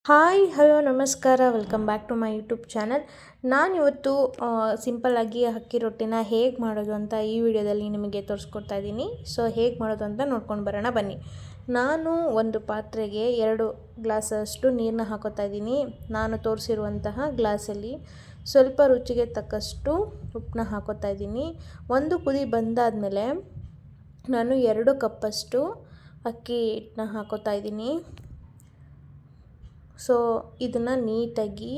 Hi hello ನಮಸ್ಕಾರ welcome back to my YouTube channel. ನಾನಿವತ್ತು ಸಿಂಪಲ್ಲಾಗಿ ಅಕ್ಕಿ ರೊಟ್ಟಿನ ಹೇಗೆ ಮಾಡೋದು ಅಂತ ಈ ವಿಡಿಯೋದಲ್ಲಿ ನಿಮಗೆ ತೋರಿಸ್ಕೊಡ್ತಾ ಇದ್ದೀನಿ. ಸೊ ಹೇಗೆ ಮಾಡೋದು ಅಂತ ನೋಡ್ಕೊಂಡು ಬರೋಣ ಬನ್ನಿ. ನಾನು ಒಂದು ಪಾತ್ರೆಗೆ 2 ಗ್ಲಾಸಷ್ಟು ನೀರನ್ನ ಹಾಕೋತಾ ಇದ್ದೀನಿ. ನಾನು ತೋರಿಸಿರುವಂತಹ ಗ್ಲಾಸಲ್ಲಿ ಸ್ವಲ್ಪ ರುಚಿಗೆ ತಕ್ಕಷ್ಟು ಉಪ್ಪನ್ನ ಹಾಕೋತಾ ಇದ್ದೀನಿ. ಒಂದು ಕುದಿ ಬಂದಾದಮೇಲೆ ನಾನು 2 ಕಪ್ಪಷ್ಟು ಅಕ್ಕಿ ಹಿಟ್ಟನ್ನ ಹಾಕೋತಾ ಇದ್ದೀನಿ. ಸೊ ಇದನ್ನು ನೀಟಾಗಿ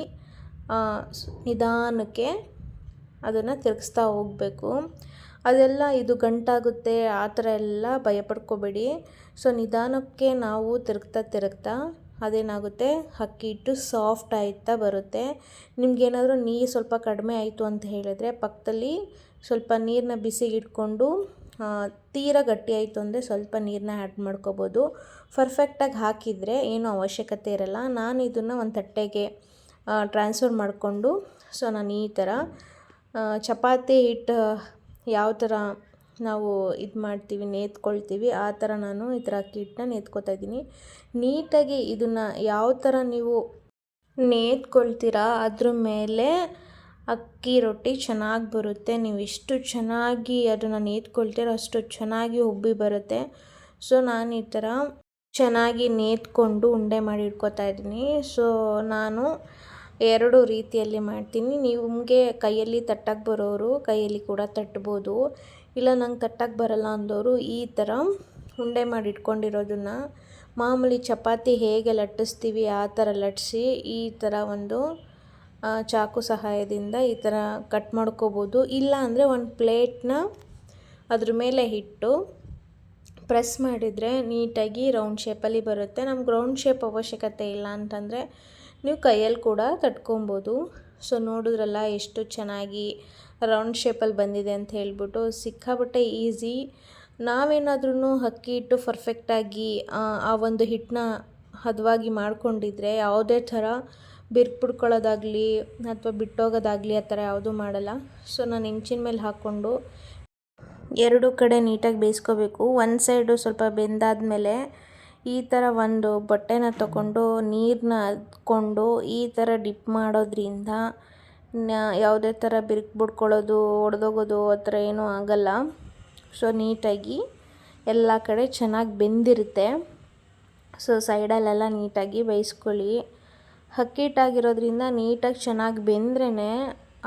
ನಿಧಾನಕ್ಕೆ ಅದನ್ನು ತಿರುಗಿಸ್ತಾ ಹೋಗಬೇಕು. ಅದೆಲ್ಲ ಇದು ಗಂಟಾಗುತ್ತೆ ಆ ಥರ ಎಲ್ಲ ಭಯಪಡ್ಕೋಬೇಡಿ. ಸೊ ನಿಧಾನಕ್ಕೆ ನಾವು ತಿರುಗ್ತಾ ಅದೇನಾಗುತ್ತೆ, ಅಕ್ಕಿ ಹಿಟ್ಟು ಸಾಫ್ಟ್ ಆಯ್ತಾ ಬರುತ್ತೆ. ನಿಮ್ಗೇನಾದರೂ ನೀರು ಸ್ವಲ್ಪ ಕಡಿಮೆ ಆಯಿತು ಅಂತ ಹೇಳಿದ್ರೆ ಪಕ್ಕದಲ್ಲಿ ಸ್ವಲ್ಪ ನೀರನ್ನ ಬಿಸಿಗೆ ಇಟ್ಕೊಂಡು ತೀರಾ ಗಟ್ಟಿ ಆಯಿತು ಅಂದರೆ ಸ್ವಲ್ಪ ನೀರನ್ನ ಆ್ಯಡ್ ಮಾಡ್ಕೋಬೋದು. ಪರ್ಫೆಕ್ಟಾಗಿ ಹಾಕಿದರೆ ಏನೂ ಅವಶ್ಯಕತೆ ಇರಲ್ಲ. ನಾನು ಇದನ್ನು ಒಂದು ತಟ್ಟೆಗೆ ಟ್ರಾನ್ಸ್ಫರ್ ಮಾಡಿಕೊಂಡು ನಾನು ಈ ಥರ ಚಪಾತಿ ಹಿಟ್ಟು ಯಾವ ಥರ ನಾವು ಇದು ಮಾಡ್ತೀವಿ ನೇತ್ಕೊಳ್ತೀವಿ ಆ ಥರ ನಾನು ಈ ಥರ ಅಕ್ಕಿ ಹಿಟ್ಟನ್ನ ನೇತ್ಕೊತಾ ಇದ್ದೀನಿ. ನೀಟಾಗಿ ಇದನ್ನು ಯಾವ ಥರ ನೀವು ನೇತ್ಕೊಳ್ತೀರಾ ಅದ್ರ ಮೇಲೆ ಅಕ್ಕಿ ರೊಟ್ಟಿ ಚೆನ್ನಾಗಿ ಬರುತ್ತೆ. ನೀವು ಎಷ್ಟು ಚೆನ್ನಾಗಿ ಅದನ್ನು ನೇತ್ಕೊಳ್ತೀರೋ ಅಷ್ಟು ಚೆನ್ನಾಗಿ ಉಬ್ಬಿ ಬರುತ್ತೆ. ಸೊ ನಾನು ಈ ಥರ ಚೆನ್ನಾಗಿ ನೇತ್ಕೊಂಡು ಉಂಡೆ ಮಾಡಿ ಇಟ್ಕೋತಾ ಇದ್ದೀನಿ. ಸೊ ನಾನು 2 ರೀತಿಯಲ್ಲಿ ಮಾಡ್ತೀನಿ. ನಿಮಗೆ ಕೈಯಲ್ಲಿ ತಟ್ಟಕ್ಕೆ ಬರೋರು ಕೈಯಲ್ಲಿ ಕೂಡ ತಟ್ಬೋದು. ಇಲ್ಲ ನಂಗೆ ತಟ್ಟಕ್ಕೆ ಬರಲ್ಲ ಅಂದವರು ಈ ಥರ ಉಂಡೆ ಮಾಡಿ ಇಟ್ಕೊಂಡಿರೋದನ್ನು ಮಾಮೂಲಿ ಚಪಾತಿ ಹೇಗೆ ಲಟ್ಟಿಸ್ತೀವಿ ಆ ಥರ ಲಟ್ಟಿಸಿ ಈ ಥರ ಒಂದು ಚಾಕು ಸಹಾಯದಿಂದ ಈ ಥರ ಕಟ್ ಮಾಡ್ಕೋಬೋದು. ಇಲ್ಲ ಅಂದರೆ ಒಂದು ಪ್ಲೇಟ್ನ ಅದ್ರ ಮೇಲೆ ಇಟ್ಟು ಪ್ರೆಸ್ ಮಾಡಿದರೆ ನೀಟಾಗಿ ರೌಂಡ್ ಶೇಪಲ್ಲಿ ಬರುತ್ತೆ. ನಮ್ಗೆ ರೌಂಡ್ ಶೇಪ್ ಅವಶ್ಯಕತೆ ಇಲ್ಲ ಅಂತಂದರೆ ನೀವು ಕೈಯಲ್ಲಿ ಕೂಡ ತಟ್ಕೊಬೋದು. ಸೊ ನೋಡಿದ್ರಲ್ಲ ಎಷ್ಟು ಚೆನ್ನಾಗಿ ರೌಂಡ್ ಶೇಪಲ್ಲಿ ಬಂದಿದೆ ಅಂತ ಹೇಳ್ಬಿಟ್ಟು. ಸಿಕ್ಕಾಪಟ್ಟೆ ಈಸಿ. ನಾವೇನಾದ್ರೂ ಅಕ್ಕಿ ಹಿಟ್ಟು ಪರ್ಫೆಕ್ಟಾಗಿ ಆ ಒಂದು ಹಿಟ್ಟನ್ನ ಹದವಾಗಿ ಮಾಡ್ಕೊಂಡಿದ್ರೆ ಯಾವುದೇ ಥರ ಬಿಡ್ಕೊಳ್ಳೋದಾಗಲಿ ಅಥವಾ ಬಿಟ್ಟೋಗೋದಾಗಲಿ ಆ ಥರ ಯಾವುದೂ ಮಾಡಲ್ಲ. ಸೊ ನಾನು ಹೆಂಚಿನ ಮೇಲೆ ಹಾಕ್ಕೊಂಡು 2 ಕಡೆ ನೀಟಾಗಿ ಬೇಯಿಸ್ಕೋಬೇಕು. ಒಂದು ಸೈಡು ಸ್ವಲ್ಪ ಬೆಂದಾದಮೇಲೆ ಈ ಥರ ಒಂದು ಬಟ್ಟೆನ ತಗೊಂಡು ನೀರನ್ನ ಹದ್ಕೊಂಡು ಈ ಥರ ಡಿಪ್ ಮಾಡೋದ್ರಿಂದ ಯಾವುದೇ ಥರ ಬಿಡ್ಕೊಳ್ಳೋದು ಒಡೆದೋಗೋದು ಆ ಥರ ಏನೂ ಆಗಲ್ಲ. ಸೊ ನೀಟಾಗಿ ಎಲ್ಲ ಕಡೆ ಚೆನ್ನಾಗಿ ಬೆಂದಿರುತ್ತೆ. ಸೊ ಸೈಡಲ್ಲೆಲ್ಲ ನೀಟಾಗಿ ಬೇಯಿಸ್ಕೊಳ್ಳಿ. ಅಕ್ಕಿ ಹಿಟ್ಟಾಗಿರೋದ್ರಿಂದ ನೀಟಾಗಿ ಚೆನ್ನಾಗಿ ಬೆಂದ್ರೇ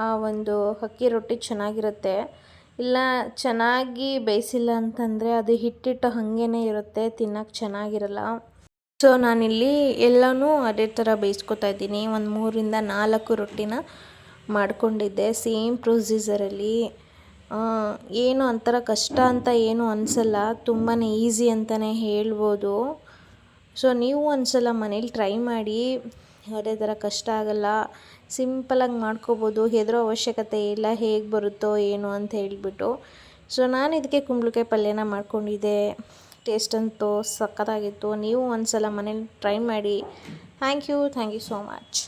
ಆ ಒಂದು ಅಕ್ಕಿ ರೊಟ್ಟಿ ಚೆನ್ನಾಗಿರುತ್ತೆ. ಇಲ್ಲ ಚೆನ್ನಾಗಿ ಬೇಯಿಸಿಲ್ಲ ಅಂತಂದರೆ ಅದು ಹಿಟ್ಟಿಟ್ಟು ಹಾಗೇ ಇರುತ್ತೆ, ತಿನ್ನೋಕ್ಕೆ ಚೆನ್ನಾಗಿರಲ್ಲ. ಸೊ ನಾನಿಲ್ಲಿ ಎಲ್ಲನೂ ಅದೇ ಥರ ಬೇಯಿಸ್ಕೊತಾ ಇದ್ದೀನಿ. ಒಂದು 3ರಿಂದ 4 ರೊಟ್ಟಿನ ಮಾಡ್ಕೊಂಡಿದ್ದೆ ಸೇಮ್ ಪ್ರೊಸೀಜರಲ್ಲಿ. ಏನು ಒಂಥರ ಕಷ್ಟ ಅಂತ ಏನೂ ಅನಿಸಲ್ಲ, ತುಂಬಾ ಈಸಿ ಅಂತಲೇ ಹೇಳ್ಬೋದು. ಸೊ ನೀವು ಒಂದು ಸಲ ಮನೇಲಿ ಟ್ರೈ ಮಾಡಿ, ಯಾವುದೇ ಥರ ಕಷ್ಟ ಆಗಲ್ಲ, ಸಿಂಪಲಾಗಿ ಮಾಡ್ಕೋಬೋದು. ಹೆದರೋ ಅವಶ್ಯಕತೆ ಇಲ್ಲ ಹೇಗೆ ಬರುತ್ತೋ ಏನೋ ಅಂತ ಹೇಳಿಬಿಟ್ಟು. ಸೊ ನಾನು ಇದಕ್ಕೆ ಕುಂಬಳಕಾಯಿ ಪಲ್ಯನ ಮಾಡ್ಕೊಂಡಿದ್ದೆ. ಟೇಸ್ಟ್ ಅಂತೂ ಸಖತ್ತಾಗಿತ್ತು. ನೀವು ಒಂದು ಸಲ ಮನೇಲಿ ಟ್ರೈ ಮಾಡಿ. Thank you so much.